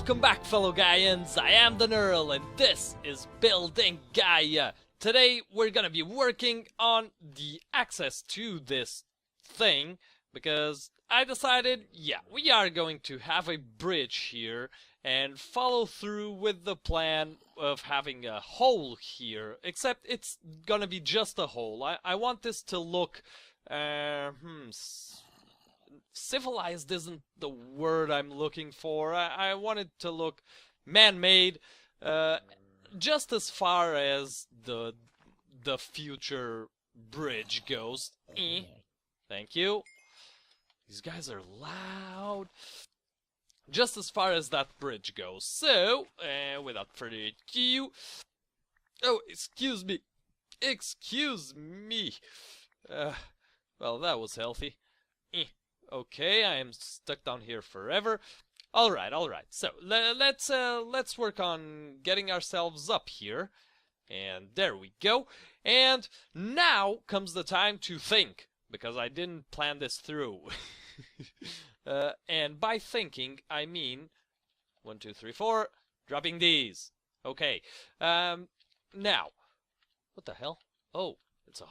Welcome back, fellow Gaians. I am the Nerl, and this is Building Gaia. Today we're gonna be working on the access to this thing, because I decided, yeah, we are going to have a bridge here and follow through with the plan of having a hole here, except it's gonna be just a hole. I want this to look, civilized isn't the word I'm looking for. I want it to look man-made, just as far as the future bridge goes. Thank you. These guys are loud. Just as far as that bridge goes. So, without further ado... Oh, excuse me. Excuse me. Well, that was healthy. Okay, I am stuck down here forever. Alright. So, let's work on getting ourselves up here. And there we go. And now comes the time to think, because I didn't plan this through. And by thinking, I mean 1, 2, 3, 4, dropping these. Okay. Now, what the hell? Oh, it's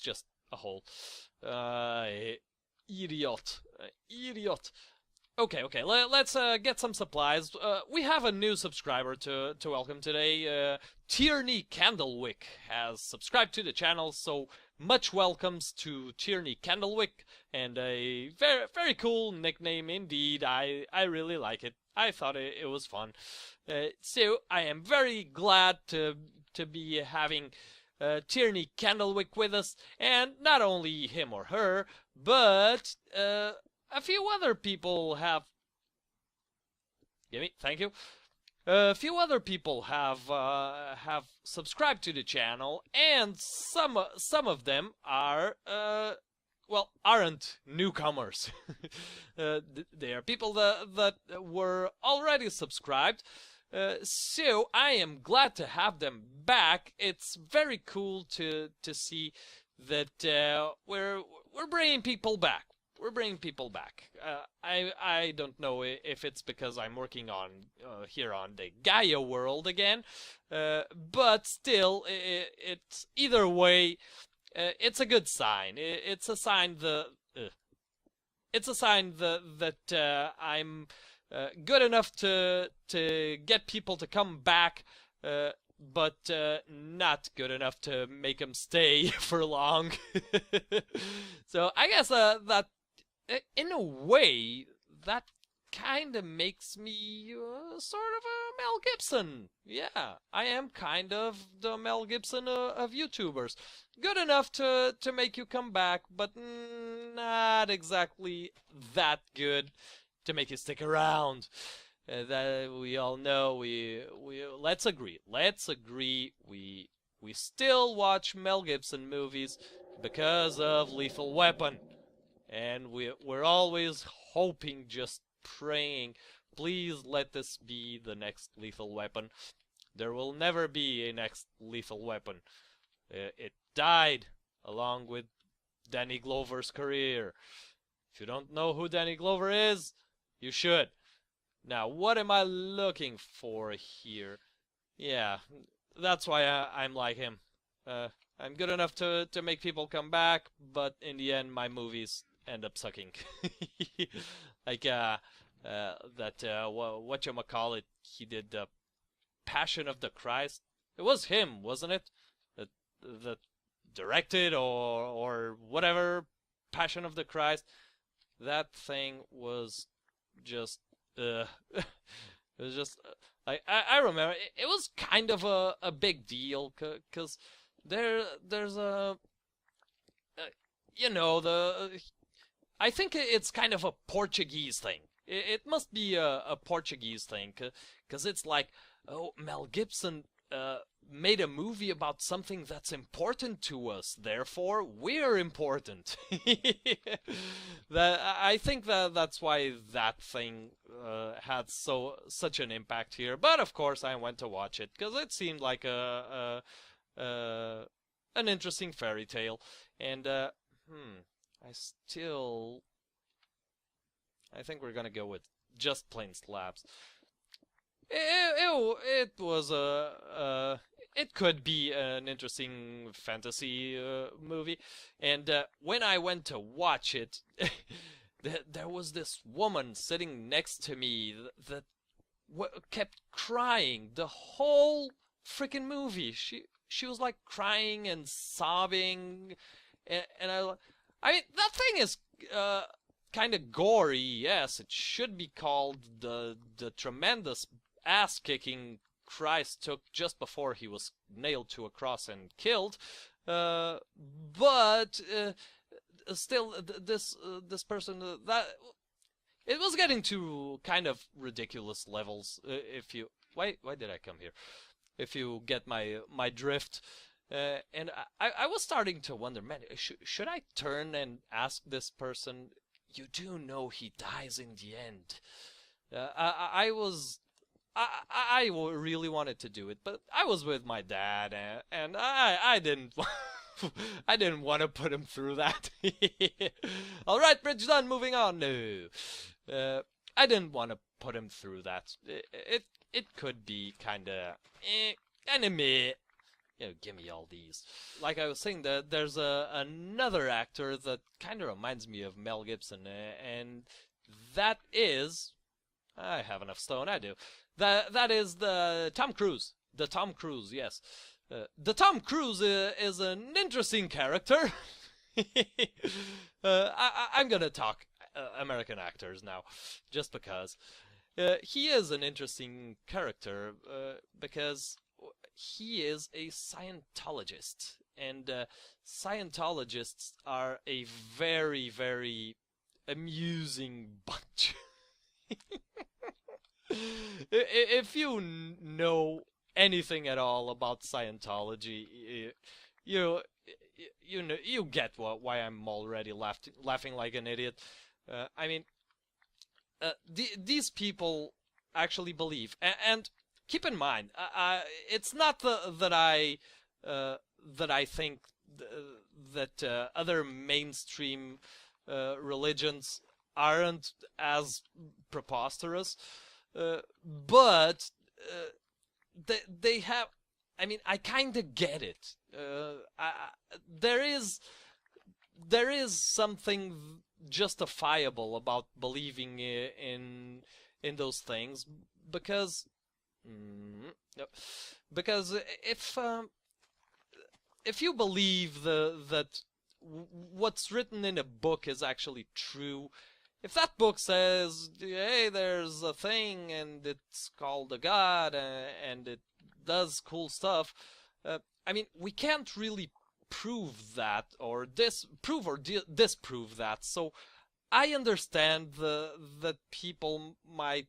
just a hole. Idiot. Okay. Let's get some supplies. We have a new subscriber to welcome today. Tierney Candlewick has subscribed to the channel, so much welcomes to Tierney Candlewick, and a very cool nickname indeed. I really like it. I thought it was fun. So I am very glad to be having Tierney Candlewick with us, and not only him or her, but a few other people have... Thank you. A few other people have subscribed to the channel, and some of them are well, aren't newcomers. They are people that were already subscribed. So I am glad to have them back. It's very cool to see that we're bringing people back. We're bringing people back. I don't know if it's because I'm working on here on the Gaia world again, but still, it's either way. It's a good sign. It's a sign that I'm good enough to get people to come back, but not good enough to make them stay for long. So I guess that in a way that kind of makes me sort of a Mel Gibson. Yeah, I am kind of the Mel Gibson of YouTubers. Good enough to make you come back, but not exactly that good to make you stick around. That we all know. Let's agree. We still watch Mel Gibson movies because of Lethal Weapon, and we're always hoping, just praying, please let this be the next Lethal Weapon. There will never be a next Lethal Weapon. It died along with Danny Glover's career. If you don't know who Danny Glover is, you should. Now, what am I looking for here? Yeah, that's why I'm like him. I'm good enough to make people come back, but in the end, my movies end up sucking. Like, whatchamacallit, he did the Passion of the Christ. It was him, wasn't it? That directed or whatever, Passion of the Christ. That thing was just... it was just... I remember, it was kind of a big deal, because there's a... you know, I think it's kind of a Portuguese thing. It must be a Portuguese thing, because it's like, oh, Mel Gibson made a movie about something that's important to us, therefore we're important. I think that's why that thing had such an impact here. But of course I went to watch it because it seemed like an interesting fairy tale. And I think we're gonna go with just plain slabs. it was it could be an interesting fantasy movie, and when I went to watch it, there was this woman sitting next to me that kept crying the whole freaking movie. She was like crying and sobbing, and I mean that thing is kind of gory. Yes, it should be called the tremendous ass kicking Christ took just before he was nailed to a cross and killed. But still, this person that it was getting to kind of ridiculous levels. If you why did I come here? If you get my drift. And I was starting to wonder, man, should I turn and ask this person? You do know he dies in the end. I really wanted to do it, but I was with my dad, and I didn't I didn't want to put him through that. All right, bridge done. Moving on. No, I didn't want to put him through that. It could be kind of enemy. You know, give me all these. Like I was saying, there's another actor that kind of reminds me of Mel Gibson, and that is, I have enough stone. I do. That is the Tom Cruise. The Tom Cruise, yes. The Tom Cruise is an interesting character. I'm gonna talk American actors now, just because. He is an interesting character because he is a Scientologist, and Scientologists are a very, very amusing bunch. If you know anything at all about Scientology, you know, you get why I'm already laughing like an idiot. I mean, these people actually believe, and keep in mind, it's not that I think that other mainstream religions aren't as preposterous, but they have. I mean, I kind of get it. There is something justifiable about believing in those things, because if you believe that what's written in a book is actually true, if that book says, hey, there's a thing and it's called a god and it does cool stuff, I mean, we can't really prove that or disprove that. So I understand that people might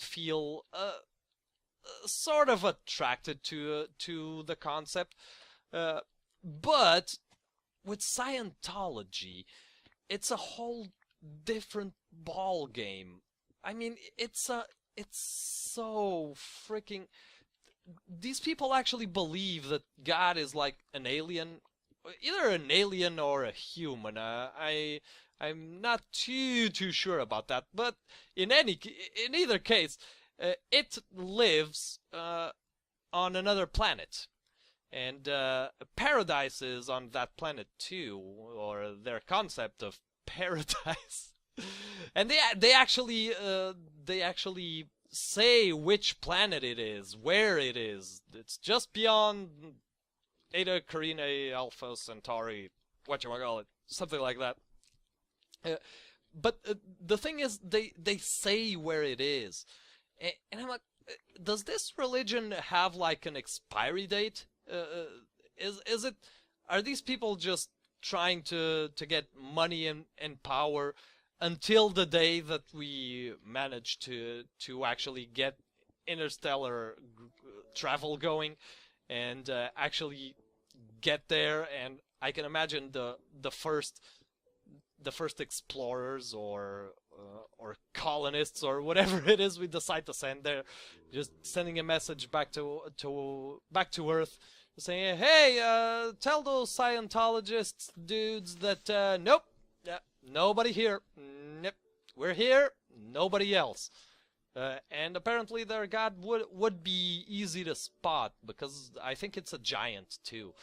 feel sort of attracted to the concept, but with Scientology, it's a whole different ball game. I mean, it's so freaking. These people actually believe that God is like an alien, either an alien or a human. I'm not too sure about that, but in either case, it lives on another planet, and paradise is on that planet too, or their concept of paradise. And they actually say which planet it is, where it is. It's just beyond Eta Carinae Alpha Centauri, whatchamacallit, something like that. But the thing is, they say where it is, and I'm like, does this religion have like an expiry date? Is it? Are these people just trying to get money and power until the day that we manage to actually get interstellar travel going and actually get there? And I can imagine the first explorers or colonists or whatever it is we decide to send there, just sending a message back to Earth, saying, hey, tell those Scientologists dudes that nope, nobody here, nope, we're here, nobody else. And apparently their god would be easy to spot, because I think it's a giant too.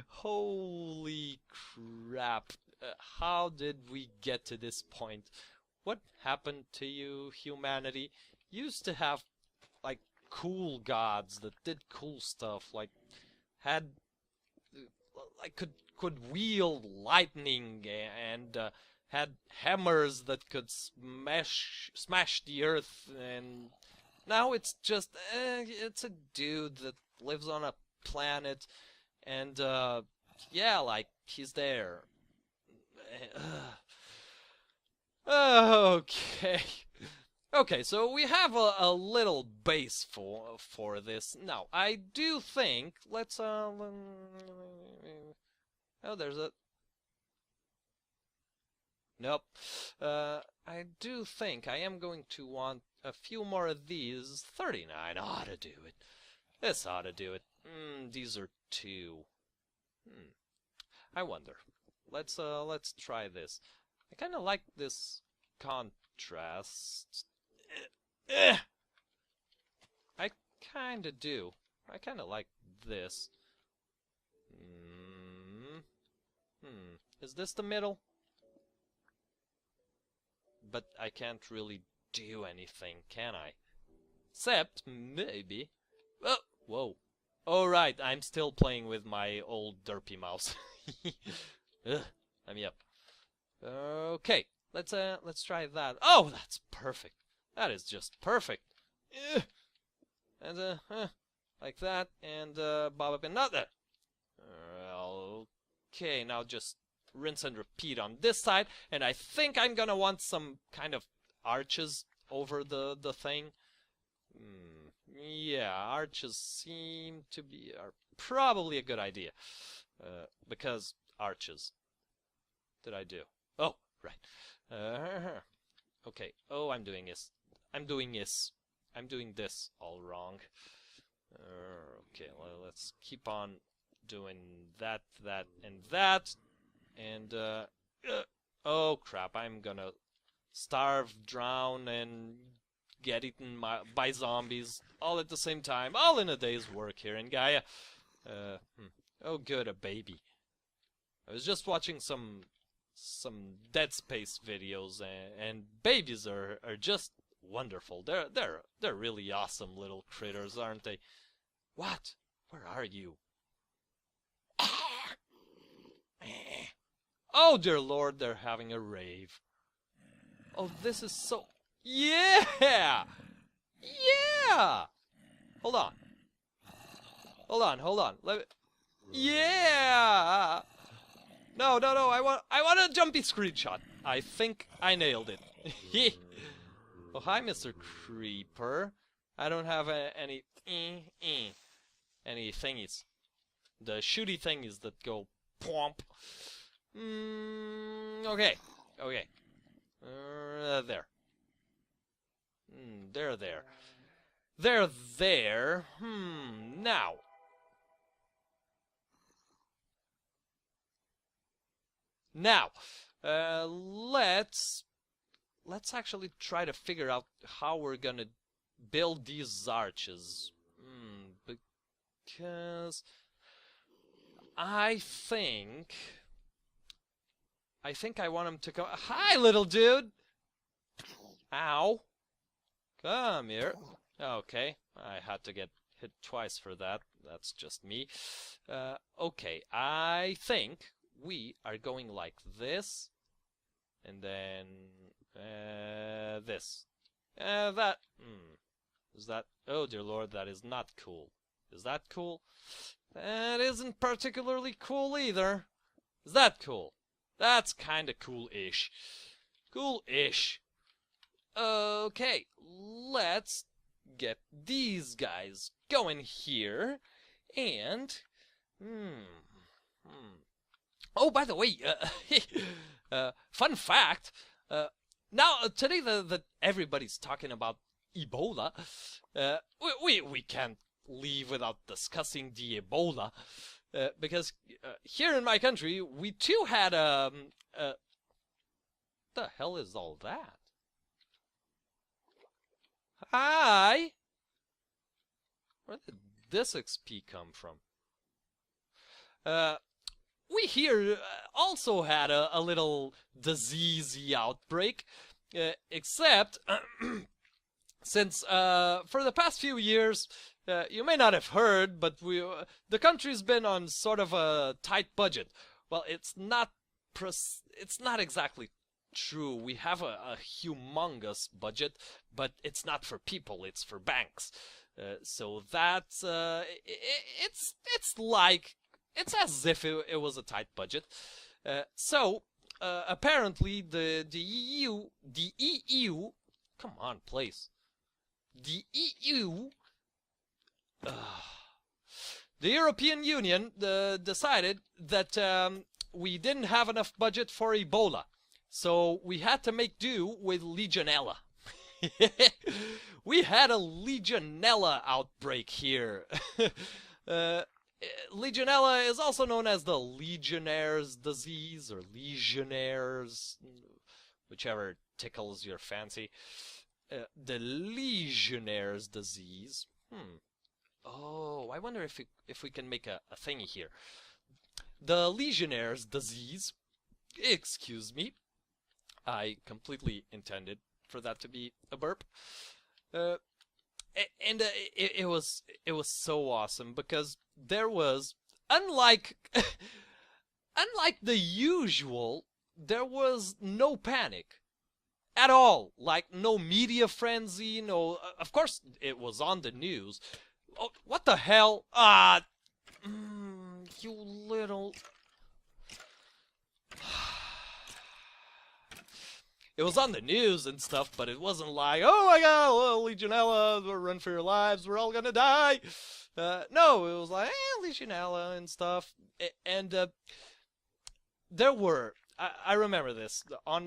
Holy crap. How did we get to this point? What happened to you, humanity? Used to have, like, cool gods that did cool stuff, like, had, like, could wield lightning and had hammers that could smash the earth, and now it's just, it's a dude that lives on a planet, and, yeah, like, he's there. Okay. Okay, so we have a little base for this. Now, I do think, let's, oh, there's a... Nope. I do think I am going to want a few more of these. 39 ought to do it. This ought to do it. These are 2. I wonder. Let's try this. I kind of like this contrast. I kind of do. I kind of like this. Is this the middle? But I can't really do anything, can I? Except, maybe... Oh, whoa. Oh, right, I'm still playing with my old derpy mouse. Let me up. Okay, let's try that. Oh, that's perfect. That is just perfect. And, like that, and, bob up and not that. Okay, now just rinse and repeat on this side, and I think I'm gonna want some kind of arches over the thing. Yeah, arches seem to are probably a good idea, because arches. Did I do? Oh, right. Okay. Oh, I'm doing this all wrong. Okay, well, let's keep on doing that, and that. And, oh crap, I'm gonna starve, drown, and get eaten by zombies all at the same time, all in a day's work here in Gaia. Oh good, a baby. I was just watching some Dead Space videos, and babies are just wonderful. They're really awesome little critters, aren't they? What? Where are you? Oh dear lord, they're having a rave. Oh, this is so... Yeah! Yeah! Hold on. Let me... Yeah! No, I want a jumpy screenshot. I think I nailed it. Oh, hi, Mr. Creeper. I don't have any thingies. The shooty thingies that go plomp. Okay. There. They're there. They're there. Now. Let's actually try to figure out how we're gonna build these arches. Because I think I want him to go. Hi, little dude. Ow. Come here. Okay, I had to get hit twice for that. That's just me. Okay, I think we are going like this, and then this. That. Is that? Oh dear lord, that is not cool. Is that cool? That isn't particularly cool either. Is that cool? That's kind of cool-ish. Cool-ish. Okay, let's get these guys going here, and... Oh, by the way, fun fact, now, today that everybody's talking about Ebola, we can't leave without discussing the Ebola, because here in my country, we too had, the hell is all that? Hi! Where did this XP come from? We here also had a little diseasey outbreak, except since for the past few years, you may not have heard, but the country's been on sort of a tight budget. Well, it's not exactly true. We have a humongous budget, but it's not for people, it's for banks. So that's it's as if it was a tight budget. So apparently the EU, come on, please. The EU, the European Union decided that we didn't have enough budget for Ebola, so we had to make do with Legionella. We had a Legionella outbreak here. Legionella is also known as the Legionnaire's disease, or Legionnaires, whichever tickles your fancy. The Legionnaire's disease. Oh, I wonder if we can make a thingy here. The Legionnaire's disease. Excuse me. I completely intended for that to be a burp. It was so awesome because there was, unlike the usual, there was no panic at all. Like, no media frenzy, no. Of course, it was on the news. Oh, what the hell? You little. It was on the news and stuff, but it wasn't like, oh my god, Legionella, run for your lives, we're all gonna die. No, it was like, Legionella and stuff. And there were, I remember this, on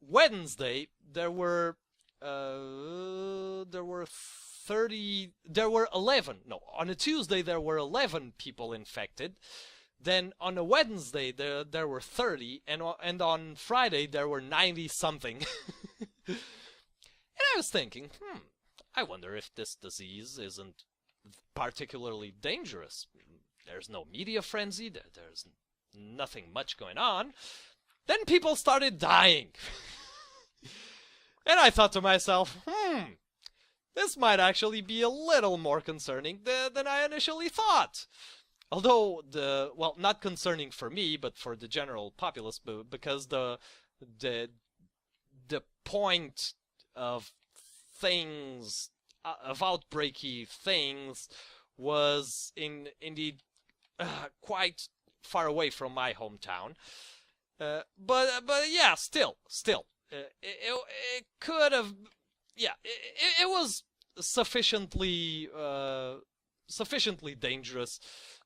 Wednesday, there were 11, no, on a Tuesday there were 11 people infected. Then on a Wednesday there were 30, and on Friday there were 90 something. And I was thinking, I wonder if this disease isn't particularly dangerous. There's no media frenzy, there's nothing much going on. Then people started dying. And I thought to myself, this might actually be a little more concerning than I initially thought. Although well, not concerning for me, but for the general populace, because the point of things, of outbreaky things, was indeed quite far away from my hometown. But yeah, still, it could have, yeah, it was sufficiently dangerous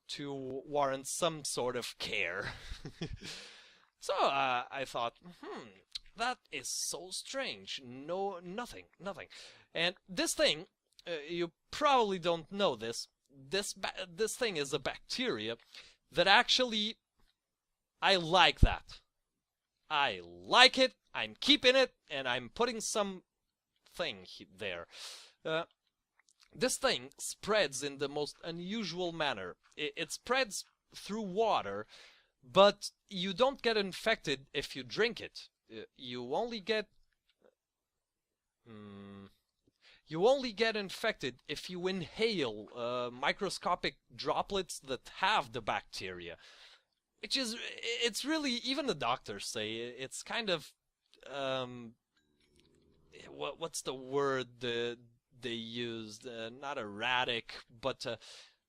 to warrant some sort of care. So I thought, that is so strange. No, nothing. And this thing, you probably don't know this. This thing is a bacteria that actually, I like that. I like it. I'm keeping it, and I'm putting some thing there. This thing spreads in the most unusual manner. It spreads through water, but you don't get infected if you drink it. You only get infected if you inhale microscopic droplets that have the bacteria. Which is, it's really, even the doctors say, it's kind of, what's the word they used? Not erratic, but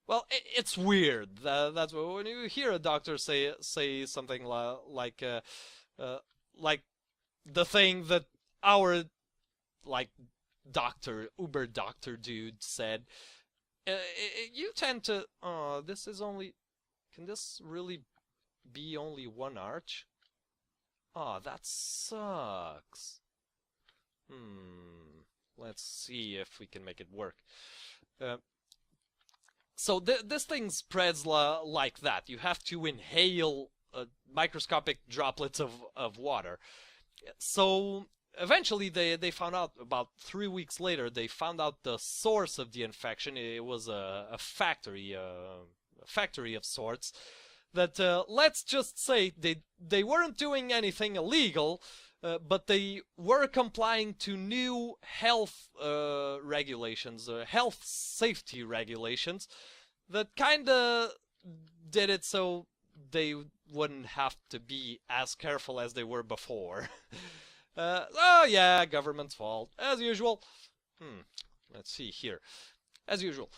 well, it's weird. That's what, when you hear a doctor say something like the thing that our Uber doctor dude said, you tend to, this is only, can this really be only one arch? Oh, that sucks. Let's see if we can make it work. So this thing spreads like that. You have to inhale microscopic droplets of water. So eventually they found out, about 3 weeks later, they found out the source of the infection. It was a factory of sorts. That let's just say they weren't doing anything illegal, but they were complying to new health regulations, health safety regulations, that kind of did it so they wouldn't have to be as careful as they were before. Oh yeah, government's fault, as usual. Let's see here. As usual.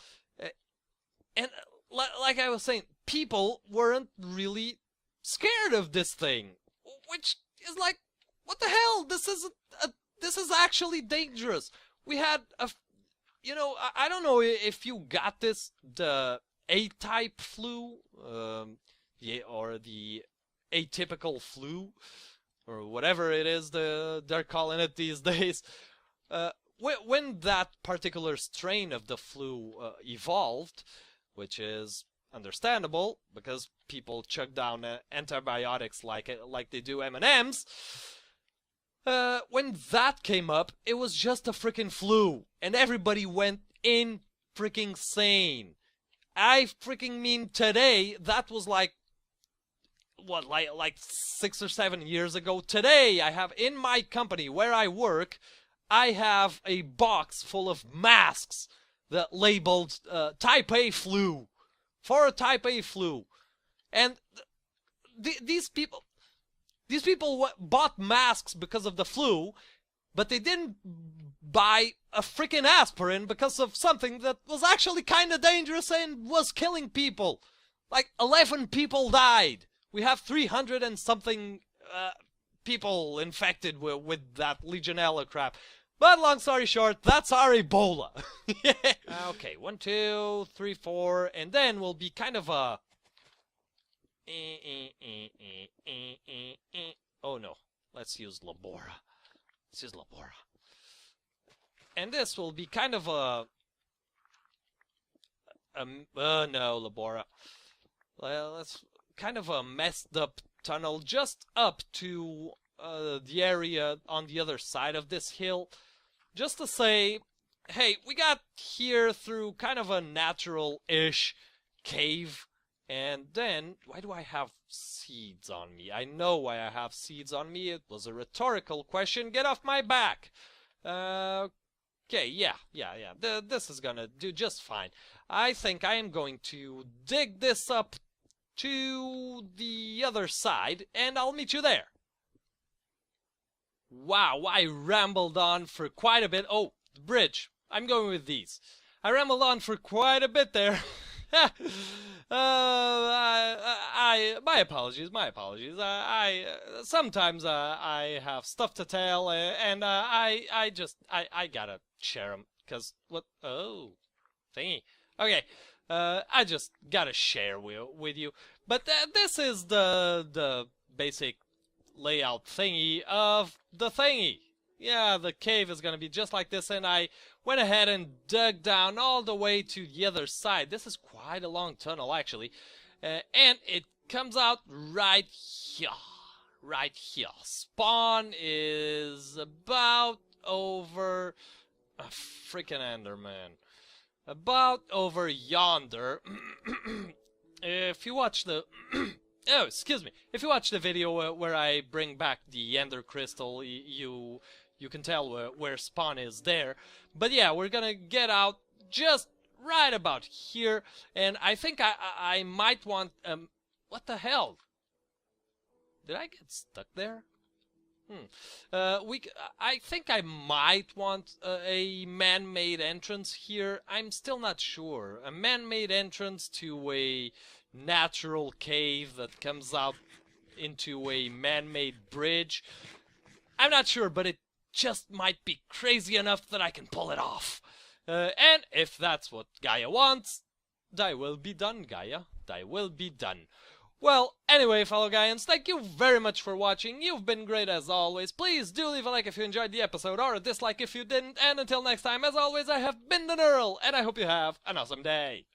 And like I was saying, people weren't really scared of this thing, which is like, what the hell? This is actually dangerous. We had I don't know if you got this, the A-type flu, yeah, or the atypical flu, or whatever it is they're calling it these days. When that particular strain of the flu evolved, which is understandable because people chug down antibiotics like they do M&Ms. When that came up, it was just a freaking flu, and everybody went in freaking sane. I freaking mean, today, that was like, what, like 6 or 7 years ago. Today, I have in my company where I work, I have a box full of masks that labeled Type A flu, for a Type A flu. And these people bought masks because of the flu, but they didn't buy a freaking aspirin because of something that was actually kind of dangerous and was killing people. Like 11 people died. We have 300 and something people infected with that Legionella crap. But long story short, that's our Ebola. Okay, 1, 2, 3, 4, and then we'll be kind of a... Oh no, let's use Labora. Let's use Labora. And this will be kind of a... no, Labora. Well, that's kind of a messed up tunnel just up to the area on the other side of this hill. Just to say, hey, we got here through kind of a natural-ish cave. And then, why do I have seeds on me? I know why I have seeds on me. It was a rhetorical question. Get off my back. Okay, yeah. This is gonna do just fine. I think I am going to dig this up to the other side, and I'll meet you there. Wow, I rambled on for quite a bit. Oh, the bridge. I'm going with these. I rambled on for quite a bit there. My apologies. Sometimes I have stuff to tell, and I gotta share them, cause what? Oh, thingy. Okay, I just gotta share with you. But this is the basic layout thingy of the thingy. Yeah, the cave is gonna be just like this, and I went ahead and dug down all the way to the other side. This is quite a long tunnel, actually, and it comes out right here. Right here. Spawn is about over... a freaking Enderman. About over yonder. If you watch the... oh, excuse me. If you watch the video where I bring back the Ender Crystal, you can tell where spawn is there. But yeah, we're gonna get out just right about here, and I think I might want... what the hell? Did I get stuck there? I think I might want a man-made entrance here. I'm still not sure. A man-made entrance to a natural cave that comes out into a man-made bridge. I'm not sure, but it just might be crazy enough that I can pull it off. And if that's what Gaia wants, thy will be done, Gaia. Thy will be done. Well, anyway, fellow Gaians, thank you very much for watching. You've been great as always. Please do leave a like if you enjoyed the episode, or a dislike if you didn't. And until next time, as always, I have been the Neural, and I hope you have an awesome day.